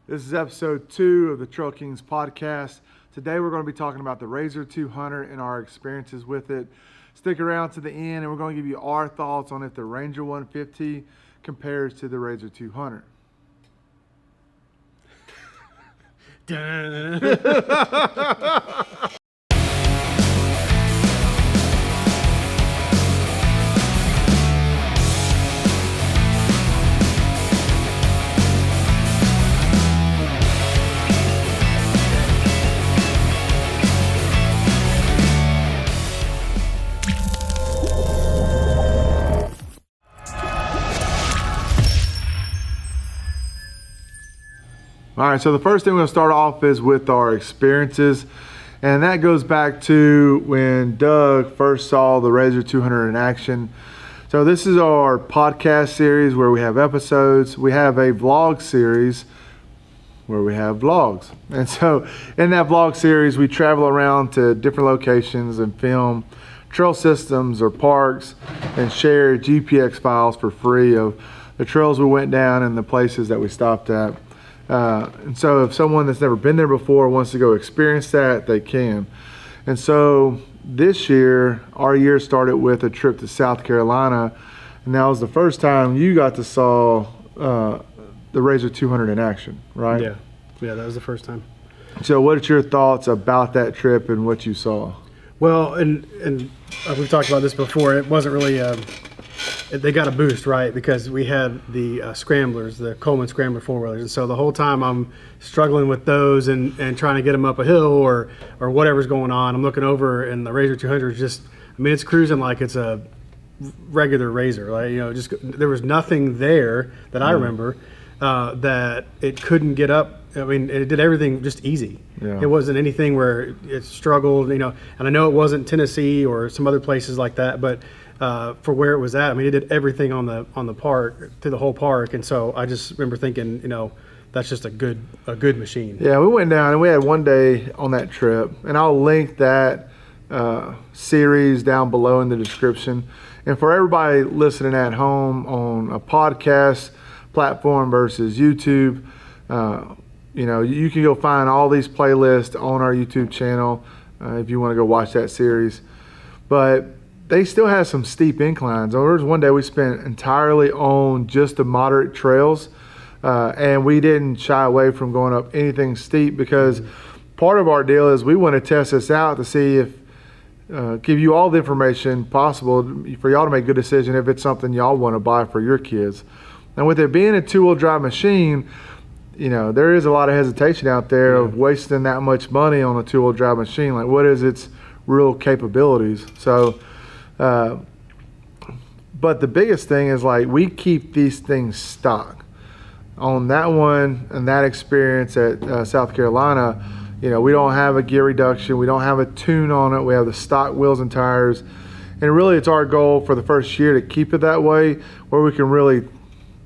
This is episode 2 of the Trailkings podcast. Today we're going to be talking about the Rzr 200 and our experiences with it. Stick around to the end and we're going to give you our thoughts on if the Ranger 150 compares to the Rzr 200. All right, so the first thing we're going to start off is with our experiences, and that goes back to when Doug first saw the Rzr 200 in action. So this is our podcast series where we have episodes. We have a vlog series where we have vlogs. And so in that vlog series, we travel around to different locations and film trail systems or parks and share GPX files for free of the trails we went down and the places that we stopped at. And so if someone that's never been there before wants to go experience that, they can. And so this year, our year started with a trip to South Carolina, and that was the first time you got to saw the Rzr 200 in action, right? Yeah, that was the first time. So what are your thoughts about that trip and what you saw? Well, and we've talked about this before. It wasn't really they got a boost, right? Because we had the scramblers, the Coleman Scrambler 4-wheelers, and so the whole time I'm struggling with those and trying to get them up a hill or whatever's going on. I'm looking over, and the Rzr 200 is just, I mean, it's cruising like it's a regular Rzr. Like, just there was nothing there that I remember that it couldn't get up. I mean, it did everything just easy. Yeah. It wasn't anything where it struggled, and I know it wasn't Tennessee or some other places like that, but for where it was at, I mean, it did everything on the park, through the whole park, and so I just remember thinking, that's just a good machine. Yeah, we went down and we had one day on that trip, and I'll link that series down below in the description. And for everybody listening at home on a podcast platform versus YouTube, you can go find all these playlists on our YouTube channel if you want to go watch that series. But they still have some steep inclines. There was one day we spent entirely on just the moderate trails, and we didn't shy away from going up anything steep because part of our deal is we want to test this out to see if, give you all the information possible for y'all to make a good decision if it's something y'all want to buy for your kids. And with it being a two-wheel drive machine, there is a lot of hesitation out there of wasting that much money on a two-wheel drive machine. Like, what is its real capabilities? So, but the biggest thing is, like, we keep these things stock. On that one and that experience at South Carolina, we don't have a gear reduction. We don't have a tune on it. We have the stock wheels and tires. And really, it's our goal for the first year to keep it that way, where we can really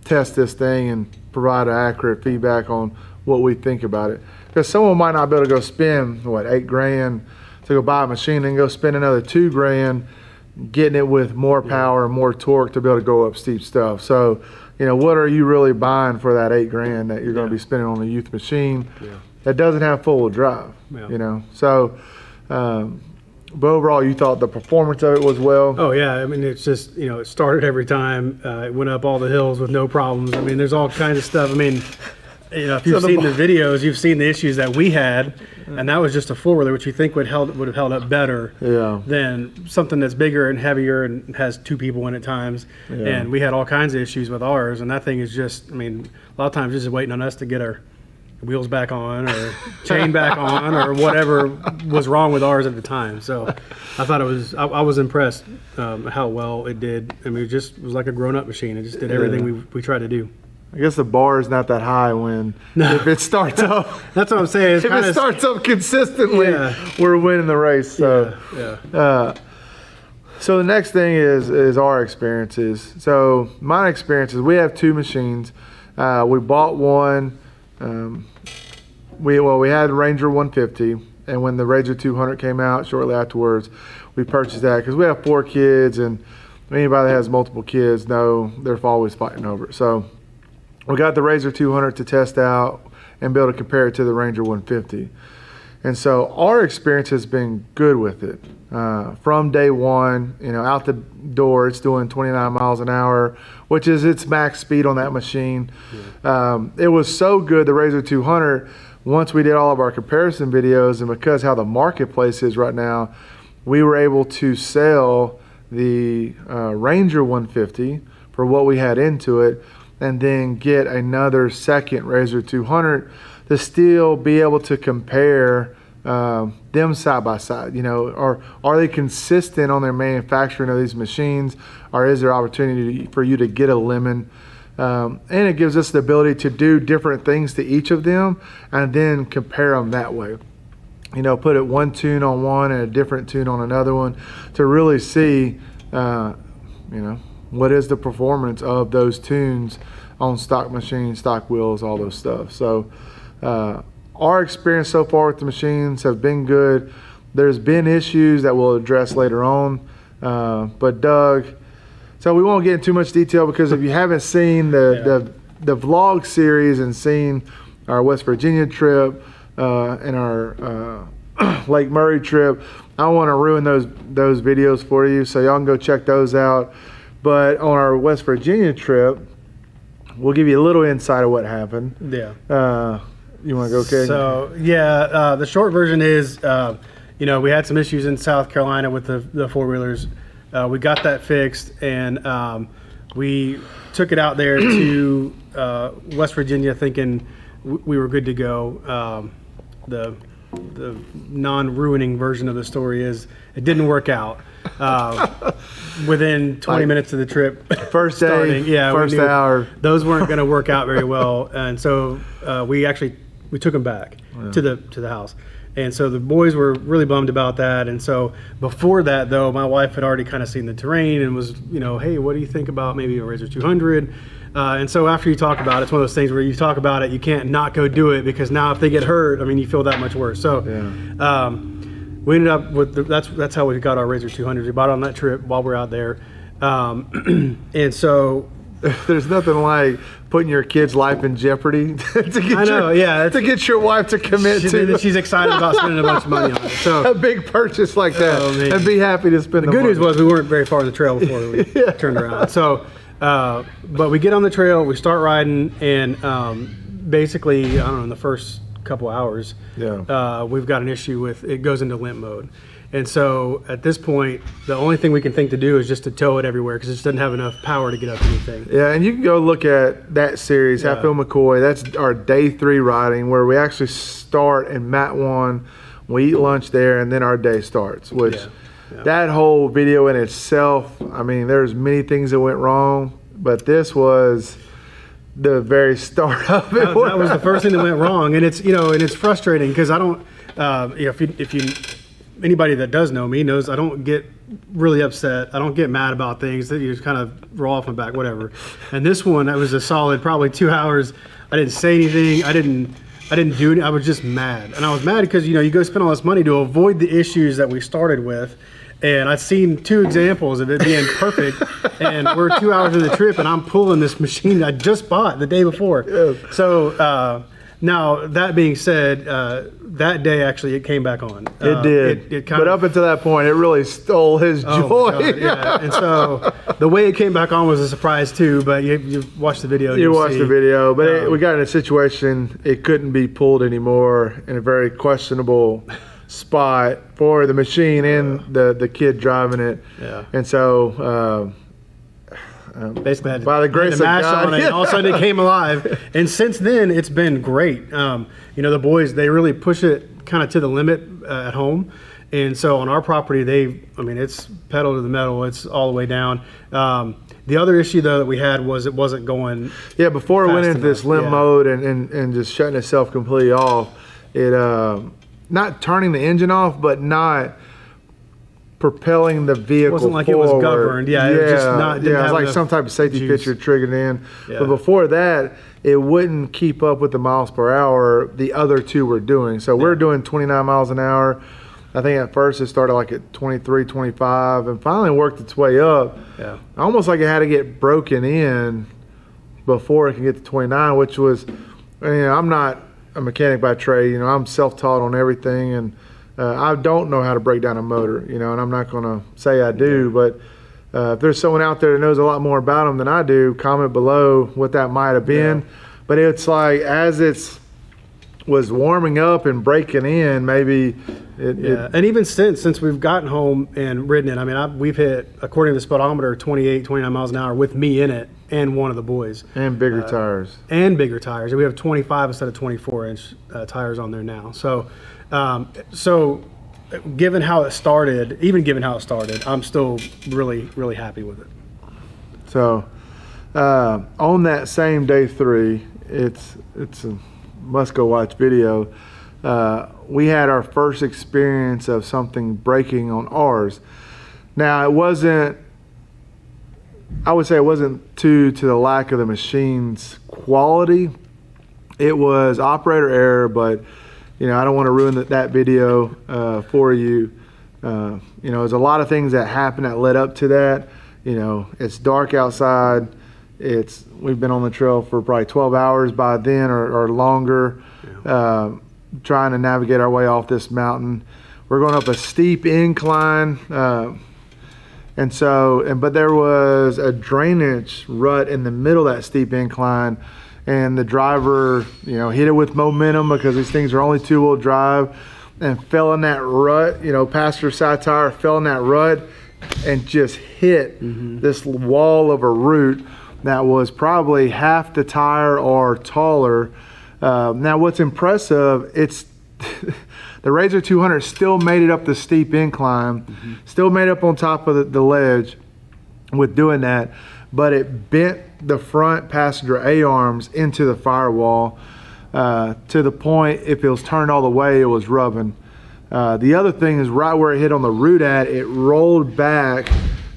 test this thing and provide accurate feedback on what we think about it. Because someone might not be able to go spend $8,000 to go buy a machine and go spend another $2,000 getting it with more power and more torque to be able to go up steep stuff. So, what are you really buying for that $8,000 that you're going to be spending on a youth machine that doesn't have full drive? So, but overall, you thought the performance of it was well? Oh yeah, I mean, it's just, it started every time. It went up all the hills with no problems. I mean, there's all kinds of stuff. I mean, if you've seen the videos, you've seen the issues that we had, and that was just a 4-wheeler, which you think would have held up better than something that's bigger and heavier and has 2 people in at times. And we had all kinds of issues with ours, and that thing is just, I mean, a lot of times just waiting on us to get our wheels back on or chain back on or whatever was wrong with ours at the time. So I thought I was impressed how well it did. I mean, it was like a grown-up machine. It just did everything we tried to do. I guess the bar is not that high if it starts up. That's what I'm saying. If it starts up consistently, we're winning the race. So, so the next thing is our experiences. So my experiences, we have 2 machines. We bought one. We had the Ranger 150, and when the Rzr 200 came out shortly afterwards, we purchased that because we have 4 kids, and anybody that has multiple kids know they're always fighting over it. So we got the Rzr 200 to test out, and be able to compare it to the Ranger 150. And so our experience has been good with it. From day one, out the door, it's doing 29 miles an hour, which is its max speed on that machine. It was so good, the Rzr 200, once we did all of our comparison videos, and because how the marketplace is right now, we were able to sell the Ranger 150 for what we had into it, and then get another second Rzr 200 to still be able to compare them side by side. Are they consistent on their manufacturing of these machines, or is there opportunity for you to get a lemon? And it gives us the ability to do different things to each of them and then compare them that way. Put it one tune on one and a different tune on another one to really see, what is the performance of those tunes on stock machines, stock wheels, all those stuff. So our experience so far with the machines have been good. There's been issues that we'll address later on. But Doug, so we won't get into too much detail, because if you haven't seen the vlog series and seen our West Virginia trip and our Lake Murray trip, I don't want to ruin those videos for you, so y'all can go check those out. But on our West Virginia trip, we'll give you a little insight of what happened. Yeah. You want to go, Kay? So, the short version is, we had some issues in South Carolina with the four-wheelers. We got that fixed, and we took it out there to West Virginia thinking we were good to go. The non-ruining version of the story is it didn't work out. Within 20 minutes of the trip, first day, first hour, those weren't going to work out very well, and so we took them back to the house. And so the boys were really bummed about that. And so before that, though, my wife had already kind of seen the terrain and was, hey, what do you think about maybe a Rzr 200? And so after you talk about it, it's one of those things where you talk about it, you can't not go do it, because now if they get hurt, you feel that much worse. So we ended up with that's how we got our Rzr 200. We bought it on that trip while we were out there. And so there's nothing like putting your kid's life in jeopardy to get your wife to commit to. She's excited about spending a bunch of money on it. So a big purchase like that, and be happy to spend the good money. news was we weren't very far in the trail before we turned around. So, but we get on the trail, we start riding, and basically, in the first couple hours, we've got an issue with it goes into limp mode. And so at this point, the only thing we can think to do is just to tow it everywhere, because it just doesn't have enough power to get up anything. Yeah, and you can go look at that series, Hatfield McCoy. That's our day 3 riding, where we actually start in Mat 1. We eat lunch there, and then our day starts, which that whole video in itself, there's many things that went wrong, but this was the very start of it. That was the first thing that went wrong, and it's frustrating, because I don't, if you anybody that does know me knows I don't get really upset. I don't get mad about things that you just kind of roll off my back, whatever. And this one, that was a solid probably 2 hours. I didn't say anything. I didn't do anything. I was just mad. And I was mad because, you go spend all this money to avoid the issues that we started with. And I've seen 2 examples of it being perfect. And we're 2 hours of the trip, and I'm pulling this machine I just bought the day before. Yeah. So, now, that being said, that day actually it came back on. It did. But up until that point, it really stole his joy. God, yeah. And so the way it came back on was a surprise too, but you watched the video. You watched the video, but we got in a situation, it couldn't be pulled anymore in a very questionable spot for the machine and the kid driving it. Yeah. And so... basically had to, by the grace of God, on it, and all of a sudden it came alive. And since then, it's been great. The boys, they really push it kind of to the limit at home. And so on our property, it's pedal to the metal. It's all the way down. The other issue, though, that we had was it wasn't going before it went into this limp mode and just shutting itself completely off, it not turning the engine off, but not propelling the vehicle. It wasn't like forward. It was governed. It was just not. It was like some type of safety feature triggered in. Yeah. But before that, it wouldn't keep up with the miles per hour the other 2 were doing. So we're doing 29 miles an hour. I think at first it started like at 23, 25, and finally worked its way up. Yeah. Almost like it had to get broken in before it can get to 29, which was, I'm not a mechanic by trade. You know, I'm self-taught on everything, and I don't know how to break down a motor, you know, and I'm not going to say I do, but if there's someone out there that knows a lot more about them than I do, comment below what that might have been. But it's like, as it's was warming up and breaking in, maybe and even since we've gotten home and ridden it, I mean, we've hit, according to the speedometer, 28, 29 miles an hour with me in it and one of the boys. And bigger tires. And bigger tires. We have 25 instead of 24-inch tires on there now. So, given how it started, I'm still really, really happy with it. So, on that same day 3, it's a must go watch video. We had our first experience of something breaking on ours. Now, I would say it wasn't due to the lack of the machine's quality. It was operator error, but you know, I don't want to ruin that video for you. You know, there's a lot of things that happened that led up to that. You know, it's dark outside. We've been on the trail for probably 12 hours by then or longer, trying to navigate our way off this mountain. We're going up a steep incline, but there was a drainage rut in the middle of that steep incline, and the driver, you know, hit it with momentum because these things are only 2-wheel drive, and fell in that rut. You know, passenger side tire fell in that rut and just hit this wall of a root that was probably half the tire or taller. Now, what's impressive, it's the Rzr 200 still made it up the steep incline, still made up on top of the ledge with doing that, but it bent the front passenger A-arms into the firewall to the point, if it was turned all the way, it was rubbing. The other thing is, right where it hit on the root at, it rolled back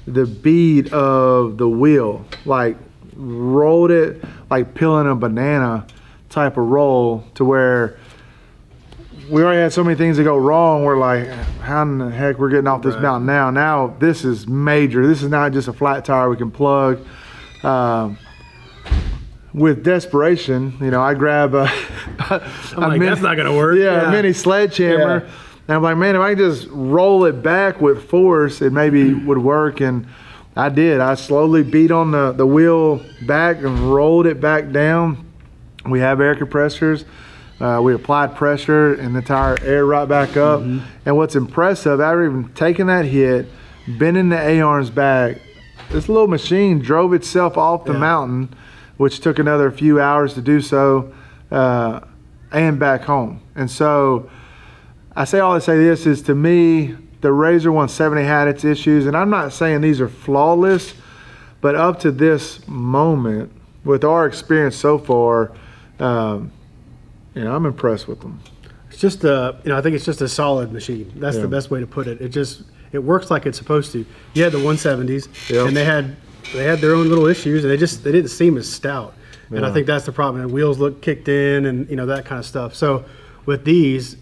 the bead of the wheel, like rolled it like peeling a banana type of roll, to where we already had so many things that go wrong. We're like, how in the heck we're getting off this mountain now? Now this is major. This is not just a flat tire we can plug. With desperation, you know, I grab a mini, that's not gonna work. A mini sledgehammer. And I'm like, man, if I can just roll it back with force, it maybe would work. And I did. I slowly beat on the wheel back and rolled it back down. We have air compressors. We applied pressure and the tire aired right back up. And what's impressive, after even taking that hit, bending the A-arms back, this little machine drove itself off the mountain, which took another few hours to do so, and back home. And so I say all to say this is, to me, the Rzr 170 had its issues, and I'm not saying these are flawless, but up to this moment, with our experience so far, you know, I'm impressed with them. It's just I think it's just a solid machine. That's the best way to put it. It works like it's supposed to. You had the 170s, and they had their own little issues, and they didn't seem as stout. And I think that's the problem. The wheels look kicked in, and you know, that kind of stuff. So with these,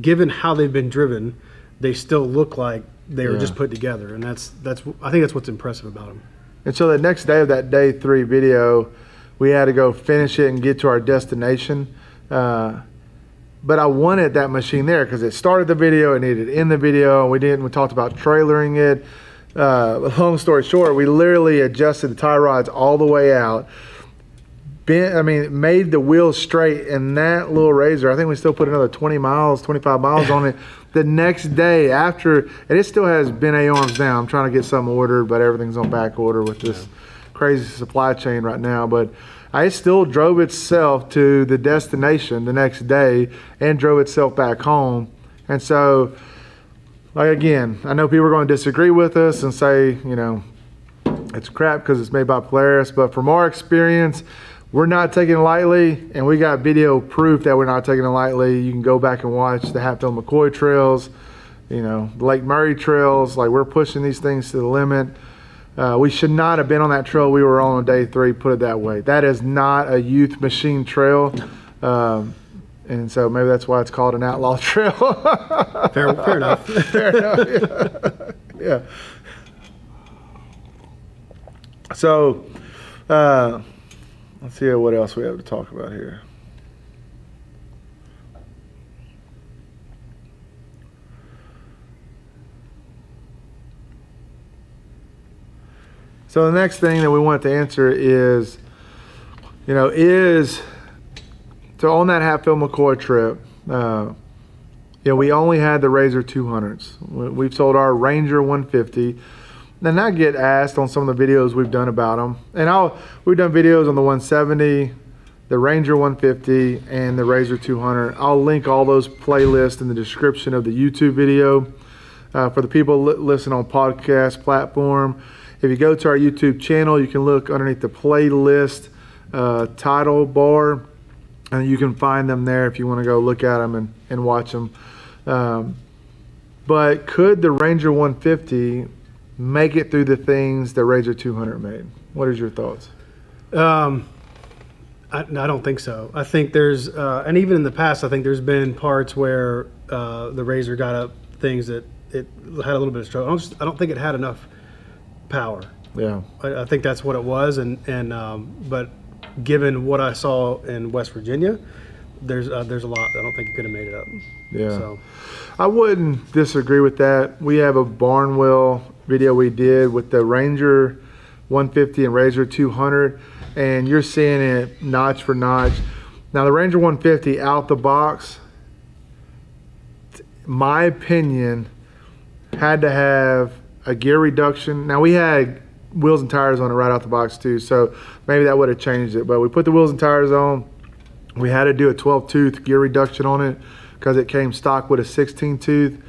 given how they've been driven, they still look like they were just put together, and I think that's what's impressive about them. And so the next day of that day 3 video, we had to go finish it and get to our destination. But I wanted that machine there because it started the video, it needed in the video, and we talked about trailering it. Long story short, we literally adjusted the tie rods all the way out. Made the wheels straight, and that little Rzr, I think we still put another 25 miles on it the next day after, and it still has bent A-arms down. I'm trying to get something ordered, but everything's on back order with this crazy supply chain right now. But it still drove itself to the destination the next day and drove itself back home. And so, like, again, I know people are going to disagree with us and say, you know, it's crap because it's made by Polaris, but from our experience, we're not taking it lightly, and we got video proof that we're not taking it lightly. You can go back and watch the Hatfield McCoy trails, you know, the Lake Murray trails. Like, we're pushing these things to the limit. We should not have been on that trail we were on day 3, put it that way. That is not a youth machine trail. And so maybe that's why it's called an outlaw trail. Fair enough. Fair enough, yeah. So, let's see what else we have to talk about here. So the next thing that we want to answer is, so on that Hatfield McCoy trip, we only had the Rzr 200s. We've sold our Ranger 150. And I get asked on some of the videos we've done about them. And we've done videos on the 170, the Ranger 150, and the Rzr 200. I'll link all those playlists in the description of the YouTube video. For the people listening on podcast platform, if you go to our YouTube channel, you can look underneath the playlist title bar, and you can find them there if you want to go look at them and watch them. But could the Ranger 150 make it through the things the Rzr 200 made? What is your thoughts? I don't think so. I think there's, and even in the past, I think there's been parts where the Rzr got up things that it had a little bit of struggle. I don't think it had enough power. Yeah. I think that's what it was, but given what I saw in West Virginia, there's a lot. I don't think it could have made it up. Yeah. So I wouldn't disagree with that. We have a Barnwell video we did with the Ranger 150 and Rzr 200, and you're seeing it notch for notch. Now the Ranger 150 out the box, my opinion, had to have a gear reduction. Now we had wheels and tires on it right out the box too, so maybe that would have changed it. But we put the wheels and tires on. We had to do a 12-tooth gear reduction on it because it came stock with a 16-tooth.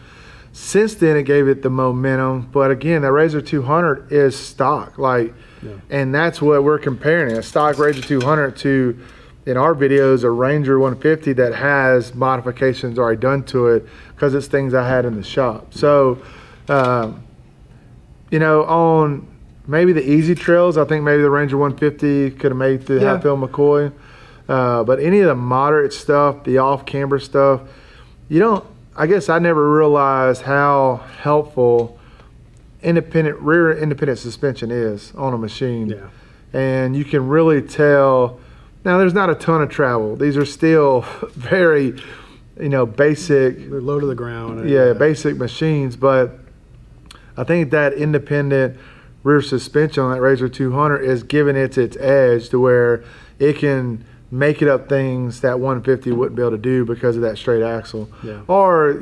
Since then, it gave it the momentum. But again, that Rzr 200 is stock, and that's what we're comparing it. A stock Rzr 200 to, in our videos, a Ranger 150 that has modifications already done to it because it's things I had in the shop. So, on maybe the easy trails, I think maybe the Ranger 150 could have made the Hatfield McCoy. But any of the moderate stuff, the off-camber stuff, I guess I never realized how helpful rear independent suspension is on a machine. Yeah. And you can really tell. Now, there's not a ton of travel. These are still very, basic. they're low to the ground. Basic machines. But I think that independent rear suspension on that Rzr 200 is giving it its edge to where it can make it up things that 150 wouldn't be able to do because of that straight axle. Yeah. Or,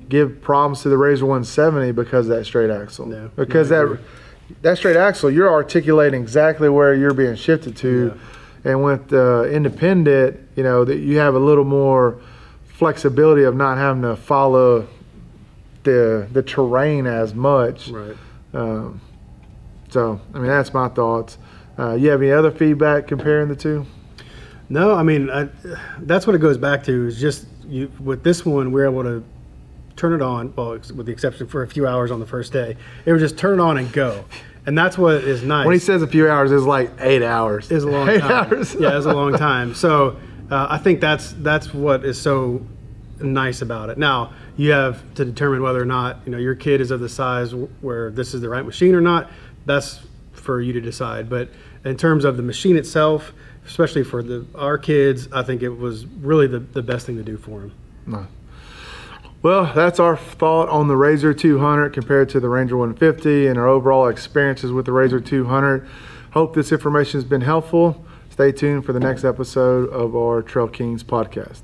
give problems to the Rzr 170 because of that straight axle. Yeah. Because that straight axle, you're articulating exactly where you're being shifted to. Yeah. And with the independent, that you have a little more flexibility of not having to follow the terrain as much. Right. So, that's my thoughts. You have any other feedback comparing the two? No, that's what it goes back to, is just with this one, we're able to turn it on, well, with the exception for a few hours on the first day. It would just turn it on and go. And that's what is nice. When he says a few hours, it's like 8 hours. It's a long time. 8 hours. Yeah, it's a long time. So I think that's what is so nice about it. Now, you have to determine whether or not your kid is of the size where this is the right machine or not. That's for you to decide. But in terms of the machine itself, especially for our kids, I think it was really the best thing to do for them. No. Well, that's our thought on the Rzr 200 compared to the Ranger 150 and our overall experiences with the Rzr 200. Hope this information has been helpful. Stay tuned for the next episode of our Trail Kings podcast.